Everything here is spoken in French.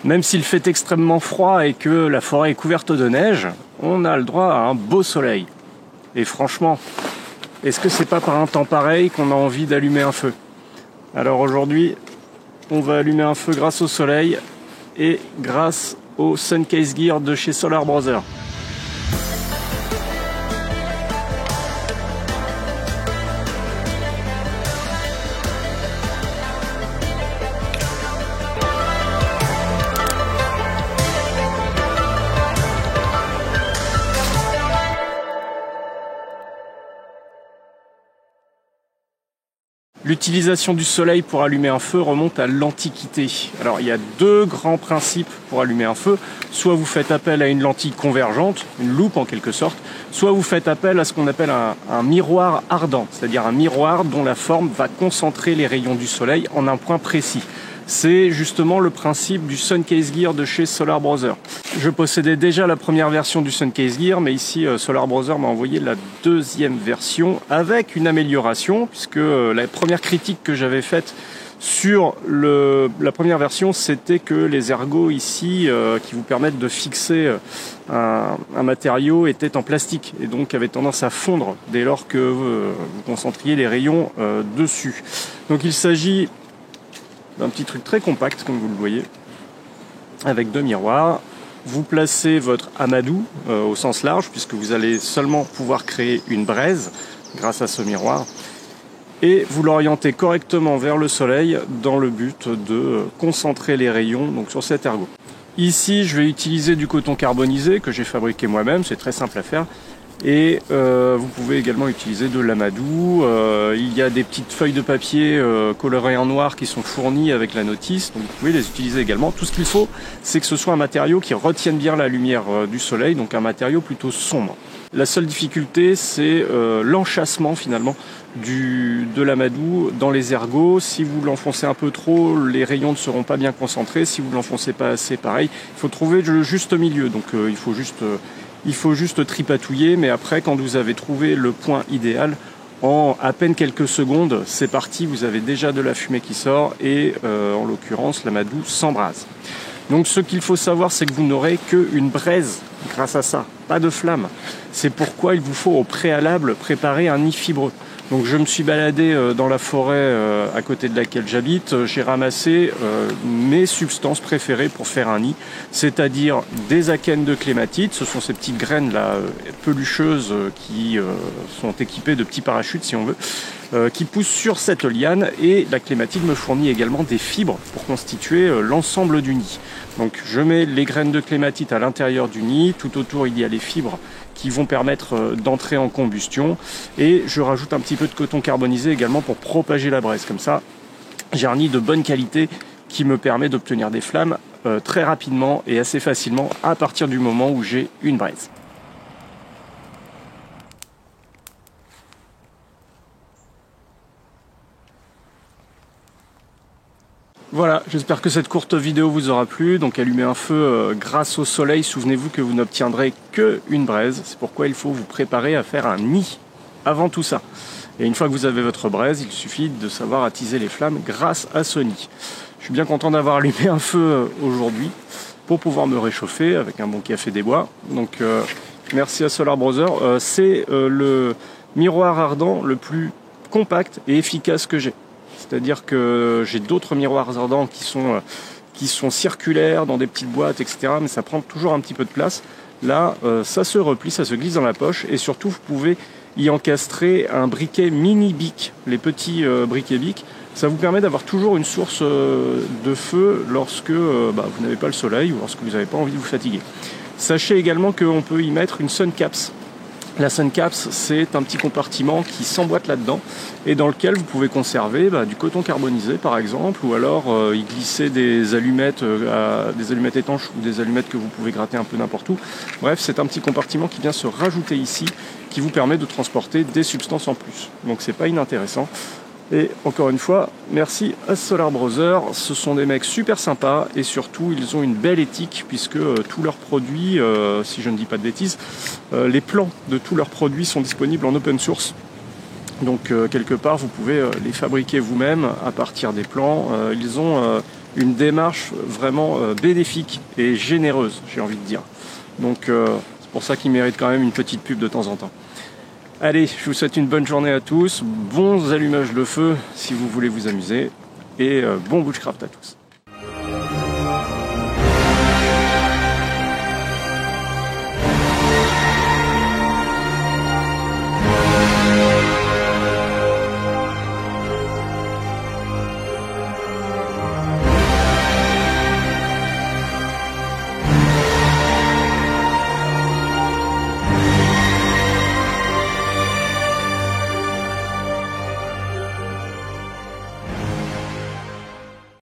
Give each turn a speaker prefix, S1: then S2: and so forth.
S1: Même s'il fait extrêmement froid et que la forêt est couverte de neige, on a le droit à un beau soleil. Et franchement, est-ce que c'est pas par un temps pareil qu'on a envie d'allumer un feu? Alors aujourd'hui, on va allumer un feu grâce au soleil et grâce au Suncase Gear de chez Solar Brother. L'utilisation du soleil pour allumer un feu remonte à l'Antiquité. Alors il y a deux grands principes pour allumer un feu. Soit vous faites appel à une lentille convergente, une loupe en quelque sorte, soit vous faites appel à ce qu'on appelle un miroir ardent, c'est-à-dire un miroir dont la forme va concentrer les rayons du soleil en un point précis. C'est justement le principe du Suncase Gear de chez Solar Brother. Je possédais déjà la première version du Suncase Gear, mais ici Solar Brother m'a envoyé la deuxième version avec une amélioration, puisque la première critique que j'avais faite sur la première version, c'était que les ergots ici, qui vous permettent de fixer un matériau, étaient en plastique et donc avaient tendance à fondre dès lors que vous concentriez les rayons dessus. Donc il s'agit d'un petit truc très compact, comme vous le voyez, avec deux miroirs. Vous placez votre amadou au sens large, puisque vous allez seulement pouvoir créer une braise grâce à ce miroir, et vous l'orientez correctement vers le soleil dans le but de concentrer les rayons donc, sur cet ergot. Ici, je vais utiliser du coton carbonisé que j'ai fabriqué moi-même, c'est très simple à faire. Et vous pouvez également utiliser de l'amadou. Il y a des petites feuilles de papier colorées en noir qui sont fournies avec la notice, donc vous pouvez les utiliser également. Tout ce qu'il faut, c'est que ce soit un matériau qui retienne bien la lumière du soleil, donc un matériau plutôt sombre. La seule difficulté, c'est l'enchâssement finalement de l'amadou dans les ergots. Si vous l'enfoncez un peu trop, les rayons ne seront pas bien concentrés. Si vous ne l'enfoncez pas assez, pareil. Il faut trouver le juste milieu, donc il faut juste tripatouiller, mais après, quand vous avez trouvé le point idéal, en à peine quelques secondes, c'est parti, vous avez déjà de la fumée qui sort et en l'occurrence, l'amadou s'embrase. Donc ce qu'il faut savoir, c'est que vous n'aurez qu'une braise grâce à ça, pas de flamme. C'est pourquoi il vous faut au préalable préparer un nid fibreux. Donc je me suis baladé dans la forêt à côté de laquelle j'habite, j'ai ramassé mes substances préférées pour faire un nid, c'est-à-dire des akènes de clématite, ce sont ces petites graines là pelucheuses qui sont équipées de petits parachutes si on veut, qui poussent sur cette liane, et la clématite me fournit également des fibres pour constituer l'ensemble du nid. Donc je mets les graines de clématite à l'intérieur du nid, tout autour il y a les fibres qui vont permettre d'entrer en combustion, et je rajoute un petit peu de coton carbonisé également pour propager la braise. Comme ça, j'ai un nid de bonne qualité qui me permet d'obtenir des flammes très rapidement et assez facilement à partir du moment où j'ai une braise. Voilà, j'espère que cette courte vidéo vous aura plu. Donc allumer un feu grâce au soleil, souvenez-vous que vous n'obtiendrez qu'une braise. C'est pourquoi il faut vous préparer à faire un nid avant tout ça. Et une fois que vous avez votre braise, il suffit de savoir attiser les flammes grâce à ce nid. Je suis bien content d'avoir allumé un feu aujourd'hui pour pouvoir me réchauffer avec un bon café des bois. Donc merci à Solar Brother. C'est le miroir ardent le plus compact et efficace que j'ai. C'est-à-dire que j'ai d'autres miroirs ardents qui sont circulaires dans des petites boîtes, etc. Mais ça prend toujours un petit peu de place. Là, ça se replie, ça se glisse dans la poche. Et surtout, vous pouvez y encastrer un briquet mini-bic, les petits briquets bic. Ça vous permet d'avoir toujours une source de feu lorsque vous n'avez pas le soleil ou lorsque vous n'avez pas envie de vous fatiguer. Sachez également qu'on peut y mettre une sun caps. La sun caps, c'est un petit compartiment qui s'emboîte là-dedans et dans lequel vous pouvez conserver du coton carbonisé par exemple, ou alors y glisser des allumettes étanches ou des allumettes que vous pouvez gratter un peu n'importe où. Bref, c'est un petit compartiment qui vient se rajouter ici, qui vous permet de transporter des substances en plus. Donc c'est pas inintéressant. Et encore une fois, merci à Solar Brother, ce sont des mecs super sympas et surtout ils ont une belle éthique puisque tous leurs produits, si je ne dis pas de bêtises, les plans de tous leurs produits sont disponibles en open source. Donc quelque part vous pouvez les fabriquer vous-même à partir des plans. Ils ont une démarche vraiment bénéfique et généreuse, j'ai envie de dire. Donc c'est pour ça qu'il mérite quand même une petite pub de temps en temps. Allez, je vous souhaite une bonne journée à tous, bons allumages de feu si vous voulez vous amuser, et bon bushcraft à tous.